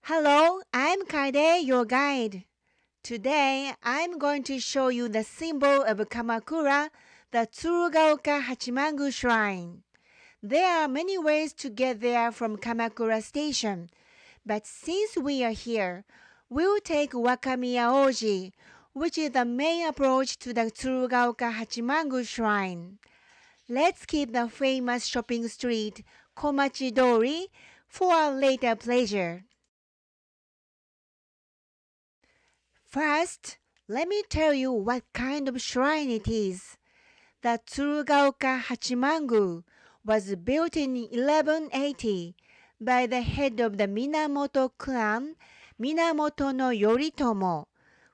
Hello, I'm Caede, your guide. Today, I'm going to show you the symbol of Kamakura, the Tsurugaoka Hachimangu Shrine. There are many ways to get there from Kamakura Station, but since we are here, we'll take Wakamiya Oji, which is the main approach to the Tsurugaoka Hachimangu Shrine. Let's keep the famous shopping street, Komachi Dori, for our later pleasure. First, let me tell you what kind of shrine it is. The Tsurugaoka Hachimangu was built in 1180 by the head of the Minamoto clan, Minamoto no Yoritomo,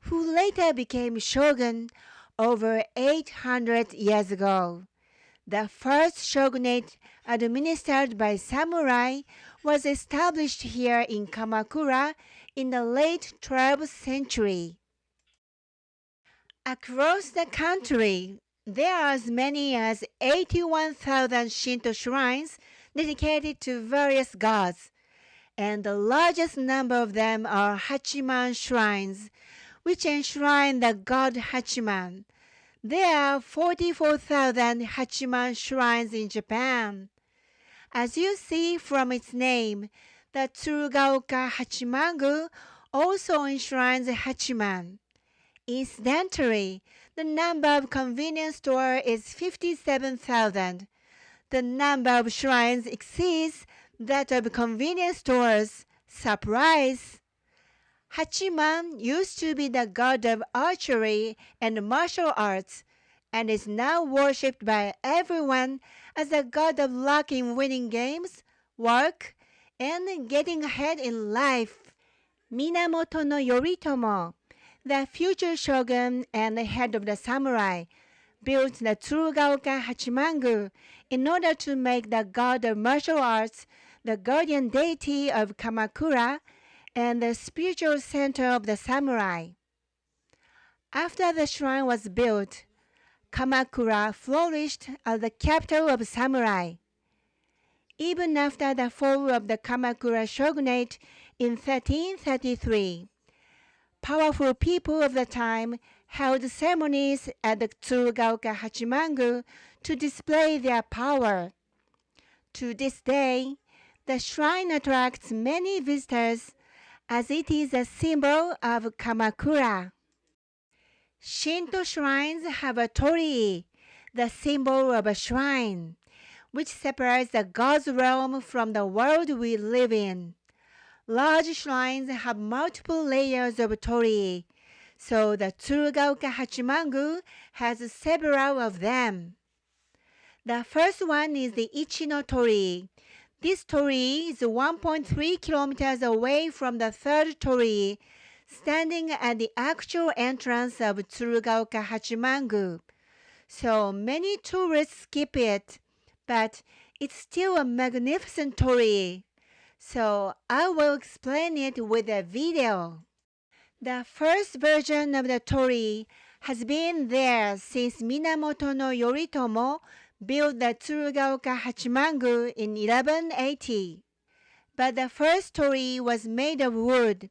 who later became shogun over 800 years ago. The first shogunate administered by samurai was established here in Kamakura in the late 12th century. Across the country, there are as many as 81,000 Shinto shrines dedicated to various gods, and the largest number of them are Hachiman shrines, which enshrine the god Hachiman. There are 44,000 Hachiman shrines in Japan. As you see from its name, the Tsurugaoka Hachimangu also enshrines Hachiman. Incidentally, the number of convenience stores is 57,000. The number of shrines exceeds that of convenience stores. Surprise! Hachiman used to be the god of archery and martial arts, and is now worshipped by everyone as a god of luck in winning games, work, and getting ahead in life. Minamoto no Yoritomo, the future shogun and head of the samurai, built the Tsurugaoka Hachimangu in order to make the god of martial arts the guardian deity of Kamakura and the spiritual center of the samurai. After the shrine was built, Kamakura flourished as the capital of samurai. Even after the fall of the Kamakura shogunate in 1333, powerful people of the time held ceremonies at the Tsurugaoka Hachimangu to display their power. To this day, the shrine attracts many visitors as it is a symbol of Kamakura. Shinto shrines have a torii, the symbol of a shrine, which separates the god's realm from the world we live in. Large shrines have multiple layers of torii, so the Tsurugaoka Hachimangu has several of them. The first one is the Ichi-no torii. This torii is 1.3 kilometers away from the third torii, standing at the actual entrance of Tsurugaoka Hachimangu. So many tourists skip it, but it's still a magnificent torii. So I will explain it with a video. The first version of the torii has been there since Minamoto no Yoritomo built the Tsurugaoka Hachimangu in 1180. But the first torii was made of wood.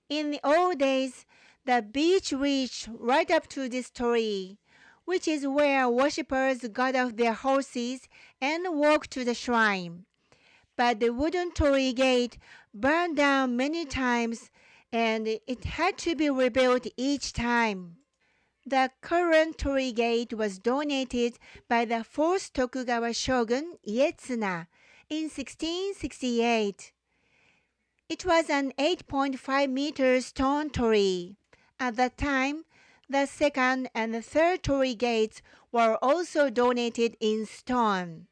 In the old days, the beach reached right up to this torii, which is where worshippers got off their horses and walked to the shrine. But the wooden torii gate burned down many times, and it had to be rebuilt each time. The current torii gate was donated by the 4th Tokugawa shogun Ietsuna in 1668. It was an 8.5-meter stone torii. At that time, the second and the third torii gates were also donated in stone.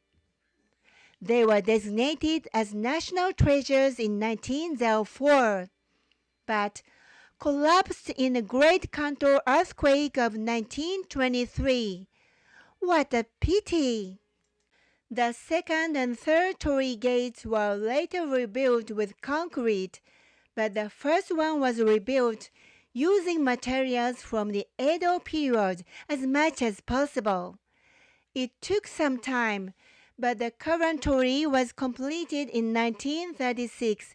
They were designated as national treasures in 1904, but collapsed in the Great Kanto earthquake of 1923. What a pity! The second and third torii gates were later rebuilt with concrete, but the first one was rebuilt using materials from the Edo period as much as possible. It took some time, but the current torii was completed in 1936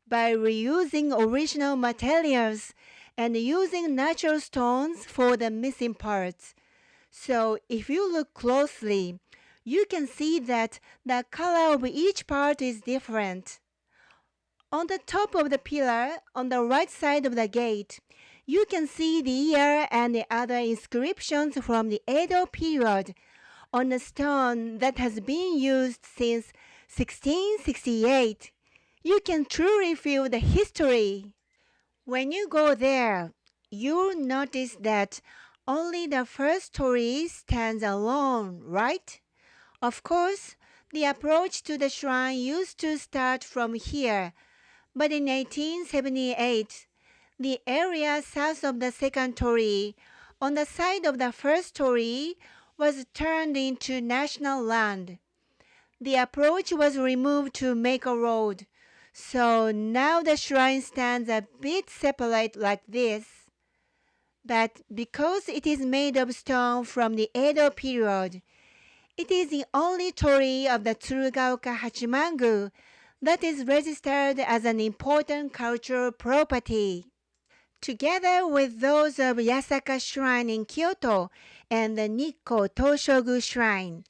by reusing original materials and using natural stones for the missing parts. So if you look closely, you can see that the color of each part is different. On the top of the pillar, on the right side of the gate, you can see the year and the other inscriptions from the Edo period on a stone that has been used since 1668. You can truly feel the history. When you go there, you'll notice that only the first story stands alone, right? Of course, the approach to the shrine used to start from here, but in 1878, the area south of the second torii, on the side of the first torii, was turned into national land. The approach was removed to make a road, so now the shrine stands a bit separate like this. But because it is made of stone from the Edo period, it is the only torii of the Tsurugaoka Hachimangu that is registered as an important cultural property. Together with those of Yasaka Shrine in Kyoto and the Nikko Toshogu Shrine,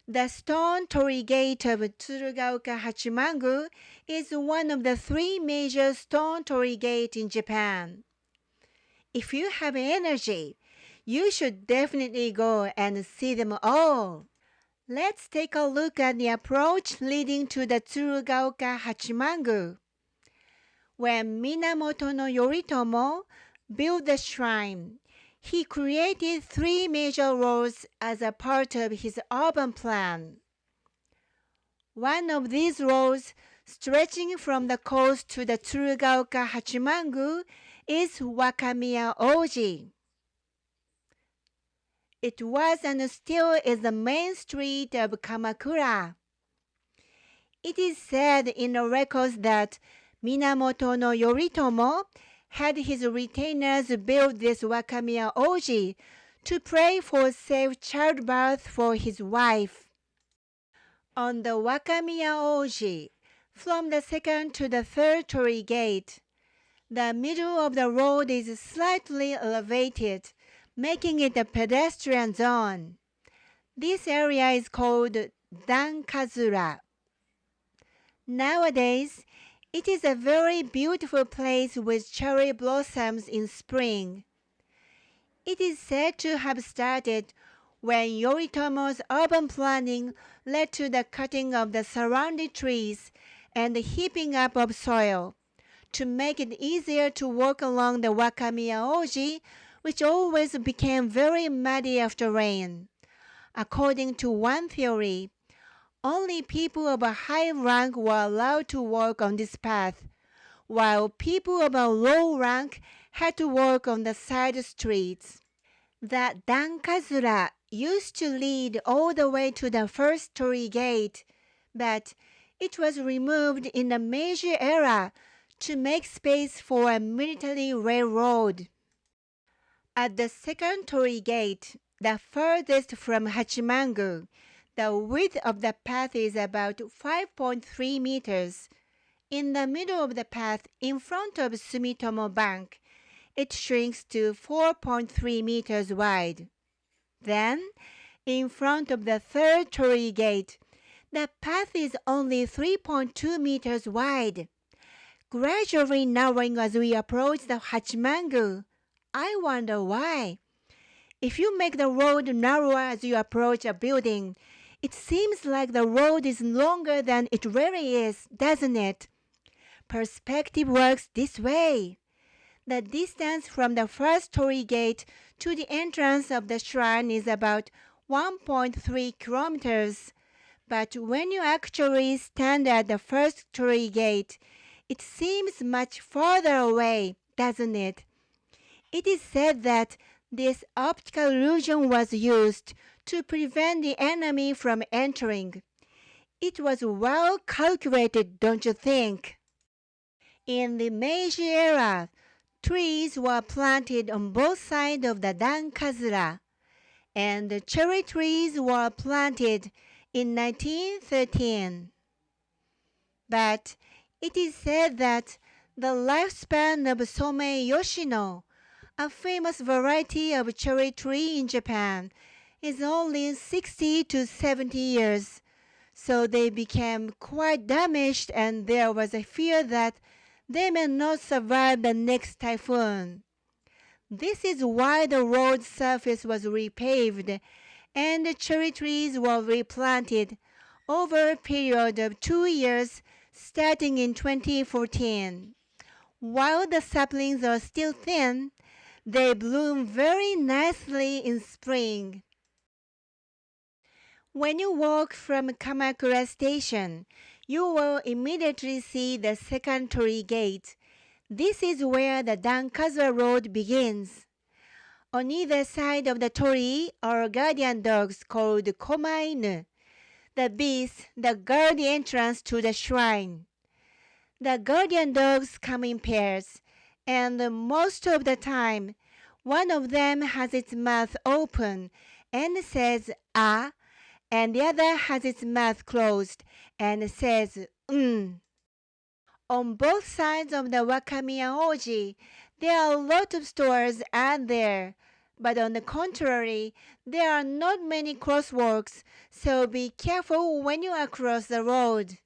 the stone torii gate of Tsurugaoka Hachimangu is one of the three major stone torii gates in Japan. If you have energy, you should definitely go and see them all. Let's take a look at the approach leading to the Tsurugaoka Hachimangu. When Minamoto no Yoritomo built the shrine, he created three major roads as a part of his urban plan. One of these roads, stretching from the coast to the Tsurugaoka Hachimangu, is Wakamiya Oji. It was and still is the main street of Kamakura. It is said in the records that Minamoto no Yoritomo had his retainers build this Wakamiya Oji to pray for safe childbirth for his wife. On the Wakamiya Oji, from the second to the third torii gate, the middle of the road is slightly elevated, making it a pedestrian zone. This area is called Dankazura. Nowadays, it is a very beautiful place with cherry blossoms in spring. It is said to have started when Yoritomo's urban planning led to the cutting of the surrounding trees and the heaping up of soil to make it easier to walk along the Wakamiya Oji, which always became very muddy after rain. According to one theory, only people of a high rank were allowed to walk on this path, while people of a low rank had to walk on the side streets. The Dankazura used to lead all the way to the first torii gate, but it was removed in the Meiji era to make space for a military railroad. At the second torii gate, the furthest from Hachimangu, the width of the path is about 5.3 meters. In the middle of the path, in front of Sumitomo Bank, it shrinks to 4.3 meters wide. Then, in front of the third torii gate, the path is only 3.2 meters wide, gradually narrowing as we approach the Hachimangu. I wonder why. If you make the road narrower as you approach a building, it seems like the road is longer than it really is, doesn't it? Perspective works this way. The distance from the first torii gate to the entrance of the shrine is about 1.3 kilometers. But when you actually stand at the first torii gate, it seems much farther away, doesn't it? It is said that this optical illusion was used to prevent the enemy from entering. It was well calculated, don't you think? In the Meiji era, trees were planted on both sides of the Dankazura, and the cherry trees were planted in 1913. But It is said that the lifespan of Somei Yoshino, a famous variety of cherry tree in Japan, is only 60 to 70 years. So they became quite damaged, and there was a fear that they may not survive the next typhoon. This is why the road surface was repaved and the cherry trees were replanted over a period of 2 years starting in 2014. While the saplings are still thin, they bloom very nicely in spring. When you walk from Kamakura Station, you will immediately see the second torii gate. This is where the Dankazura Road begins. On either side of the torii are guardian dogs called komainu. The beasts that guard the entrance to the shrine. The guardian dogs come in pairs, and most of the time, one of them has its mouth open and says ah, and the other has its mouth closed and says On both sides of the Wakamiya Oji, there are a lot of stores out there, but on the contrary, there are not many crosswalks, so be careful when you across the road.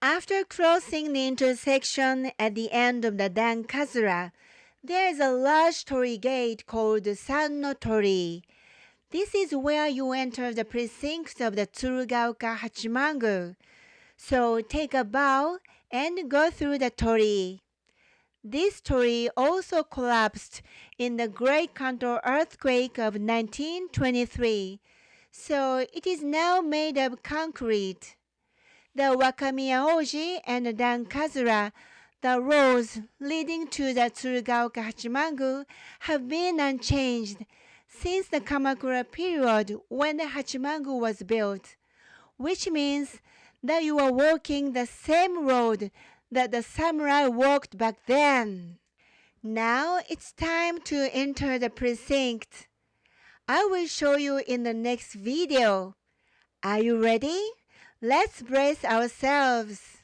After crossing the intersection at the end of the Dankazura, there is a large torii gate called Sanno Torii. This is where you enter the precincts of the Tsurugaoka Hachimangu. So take a bow and go through the torii. This torii also collapsed in the Great Kanto earthquake of 1923, so it is now made of concrete. The Wakamiya Oji and the Dankazura, the roads leading to the Tsurugaoka Hachimangu, have been unchanged since the Kamakura period when the Hachimangu was built, which means that you are walking the same road that the samurai walked back then. Now it's time to enter the precinct. I will show you in the next video. Are you ready? Let's brace ourselves.